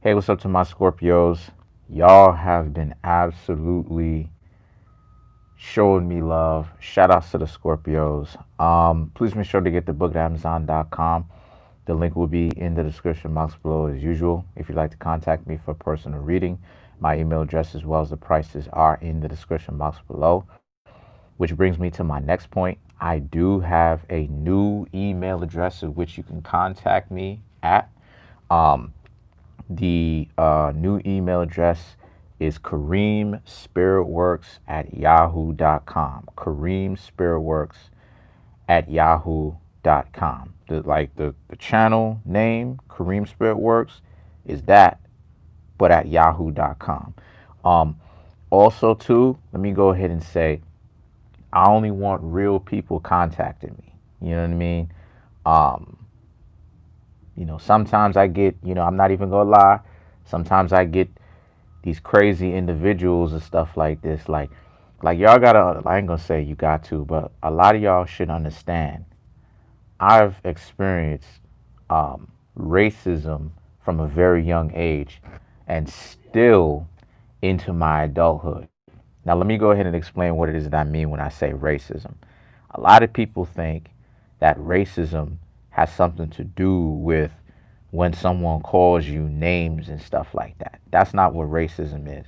Hey, what's up to my Scorpios? Y'all have been absolutely showing me love. Shout outs to the Scorpios. Please make sure to get the book at Amazon.com. The link will be in the description box below as usual. If you'd like to contact me for personal reading, my email address as well as the prices are in the description box below. Which brings me to my next point. I do have a new email address at which you can contact me at. The new email address is Kareemspiritworks at yahoo.com. Kareemspiritworks at yahoo.com. The channel name, Kareemspiritworks, is that, but at yahoo.com. Also, too, let me go ahead and say, I only want real people contacting me. You know what I mean? Sometimes I get, I'm not even gonna lie, sometimes I get these crazy individuals and stuff like this. Like y'all gotta, I ain't gonna say you got to, but a lot of y'all should understand. I've experienced racism from a very young age and still into my adulthood. Now, let me go ahead and explain what it is that I mean when I say racism. A lot of people think that racism has something to do with when someone calls you names and stuff like that. That's not what racism is.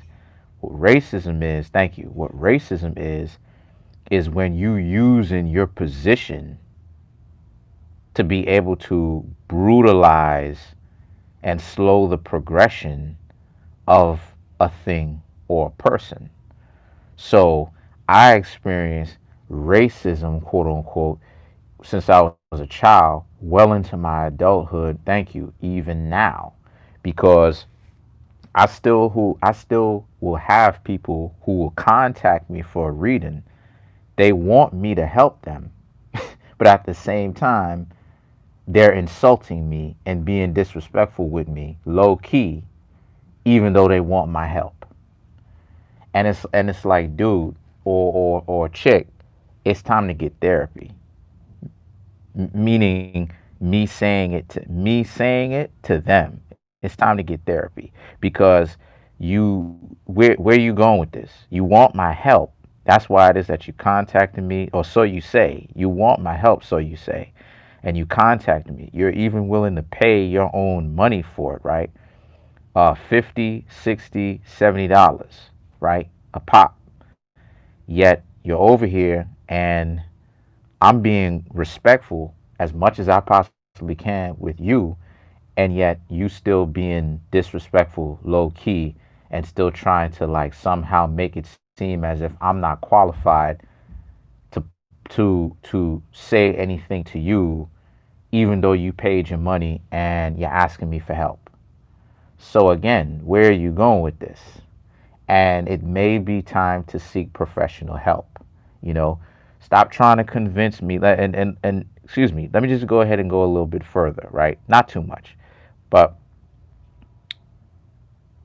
What racism is, thank you, what racism is when you using your position to be able to brutalize and slow the progression of a thing or a person. So I experienced racism, quote unquote, since I was a child, well into my adulthood. Thank you, even now, because I still will have people who will contact me for a reading. They want me to help them, but at the same time, they're insulting me and being disrespectful with me, low key, even though they want my help. And it's like, dude, or chick, it's time to get therapy. Meaning me saying it to them. It's time to get therapy because where you going with this? You want my help. That's why it is that you contacted me, or so you say. You want my help, so you say, and you contacted me. You're even willing to pay your own money for it, right? 50, 60, $70, right? A pop. Yet you're over here and I'm being respectful as much as I possibly can with you, and yet you still being disrespectful low key and still trying to like somehow make it seem as if I'm not qualified to to say anything to you, even though you paid your money and you're asking me for help. So again, where are you going with this? And it may be time to seek professional help. You know, stop trying to convince me. And excuse me, let me just go ahead and go a little bit further, right? Not too much, but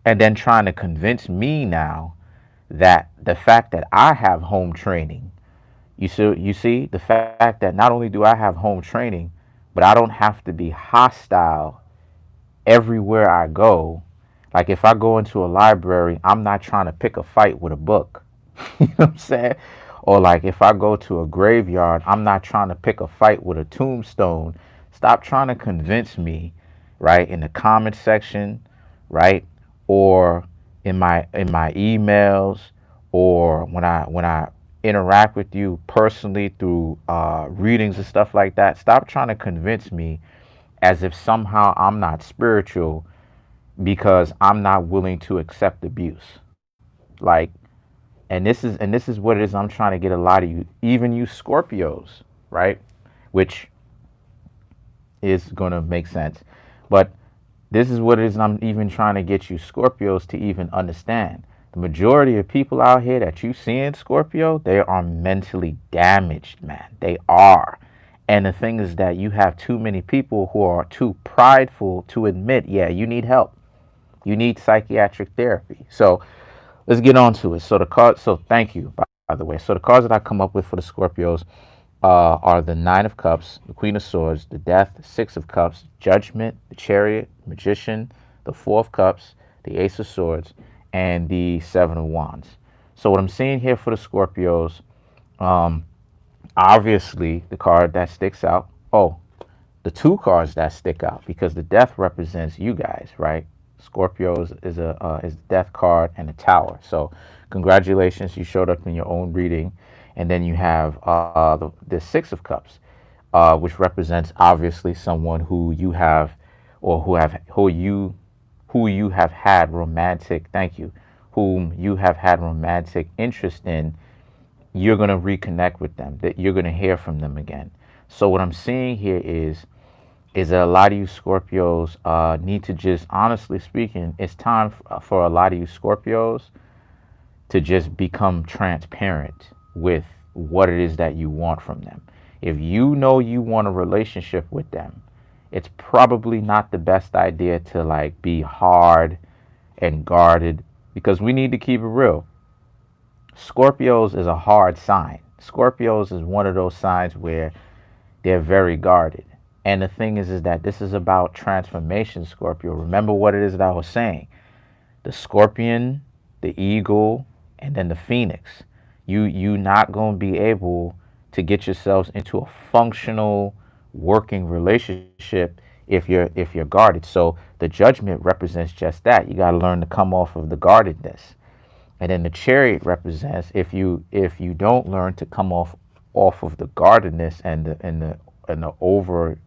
and then trying to convince me now that the fact that I have home training, you see the fact that not only do I have home training, but I don't have to be hostile everywhere I go. Like if I go into a library, I'm not trying to pick a fight with a book. You know what I'm saying? Or like if I go to a graveyard, I'm not trying to pick a fight with a tombstone. Stop trying to convince me, right, in the comment section, right? Or in my emails, or when I interact with you personally through readings and stuff like that. Stop trying to convince me as if somehow I'm not spiritual because I'm not willing to accept abuse. Like, and this is what it is. I'm trying to get a lot of you, even you Scorpios, right? Which is gonna make sense, but this is what it is. I'm even trying to get you Scorpios to even understand. The majority of people out here that you see in Scorpio, they are mentally damaged, man. They are. And the thing is that you have too many people who are too prideful to admit, yeah, you need help. You need psychiatric therapy. So let's get on to it. So the cards, so thank you, by the way. So the cards that I come up with for the Scorpios are the Nine of Cups, the Queen of Swords, the Death, Six of Cups, Judgment, the Chariot, Magician, the Four of Cups, the Ace of Swords, and the Seven of Wands. So what I'm seeing here for the Scorpios, um, obviously the card that sticks out. Oh, the two cards that stick out, because the Death represents you guys, right? Scorpios is Death card and a Tower. So congratulations, you showed up in your own reading. And then you have the Six of Cups, which represents obviously someone who you have, or who you have had romantic. Thank you, whom you have had romantic interest in. You're going to reconnect with them, that you're going to hear from them again. So what I'm seeing here is that a lot of you Scorpios need to just, honestly speaking, it's time for a lot of you Scorpios to just become transparent with what it is that you want from them. If you know you want a relationship with them, it's probably not the best idea to like be hard and guarded, because we need to keep it real. Scorpios is a hard sign. Scorpios is one of those signs where they're very guarded. And the thing is that this is about transformation, Scorpio. Remember what it is that I was saying. The scorpion, the eagle, and then the phoenix. You not going to be able to get yourselves into a functional working relationship if you're guarded. So the Judgment represents just that. You got to learn to come off of the guardedness. And then the Chariot represents, if you don't learn to come off of the guardedness and the over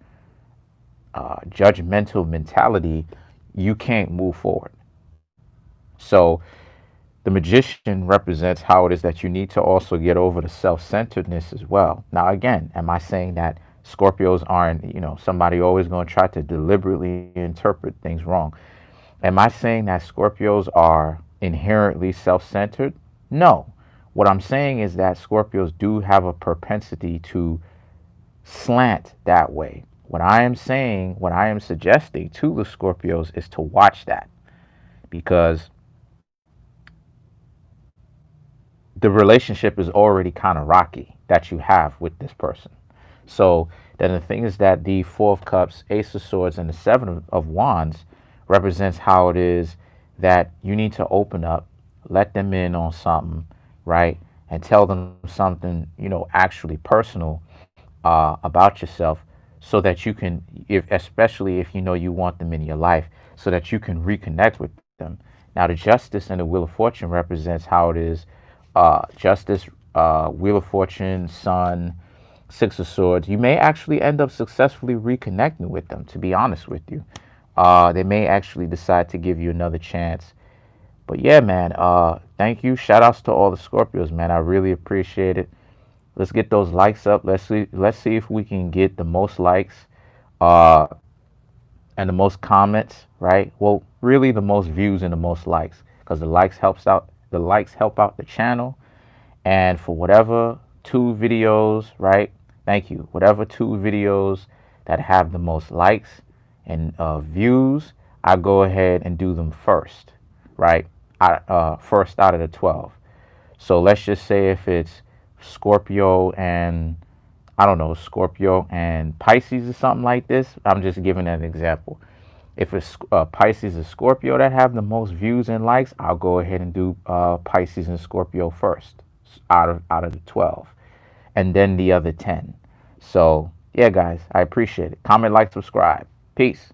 judgmental mentality, you can't move forward. So the Magician represents how it is that you need to also get over the self-centeredness as well. Now, again, am I saying that Scorpios aren't, somebody always going to try to deliberately interpret things wrong? Am I saying that Scorpios are inherently self-centered? No. What I'm saying is that Scorpios do have a propensity to slant that way. What I am suggesting to the Scorpios is to watch that, because the relationship is already kind of rocky that you have with this person. So then the thing is that the Four of Cups, Ace of Swords, and the Seven of Wands represents how it is that you need to open up, let them in on something, right? And tell them something, actually personal about yourself, so that you can, especially if you want them in your life, so that you can reconnect with them. Now, the Justice and the Wheel of Fortune represents how it is. Justice, Wheel of Fortune, Sun, Six of Swords. You may actually end up successfully reconnecting with them, to be honest with you. They may actually decide to give you another chance. But yeah, man, thank you. Shout outs to all the Scorpios, man. I really appreciate it. Let's get those likes up. Let's see if we can get the most likes and the most comments, right? Well, really the most views and the most likes, because the likes help out the channel. And for whatever 2 videos, right? Thank you. Whatever 2 videos that have the most likes and views, I go ahead and do them first, right? First out of the 12. So let's just say if it's Scorpio and Scorpio and Pisces or something like this. I'm just giving an example. If it's Pisces and Scorpio that have the most views and likes, I'll go ahead and do Pisces and Scorpio first out of the 12, and then the other 10. So yeah, guys, I appreciate it. Comment, like, subscribe. Peace.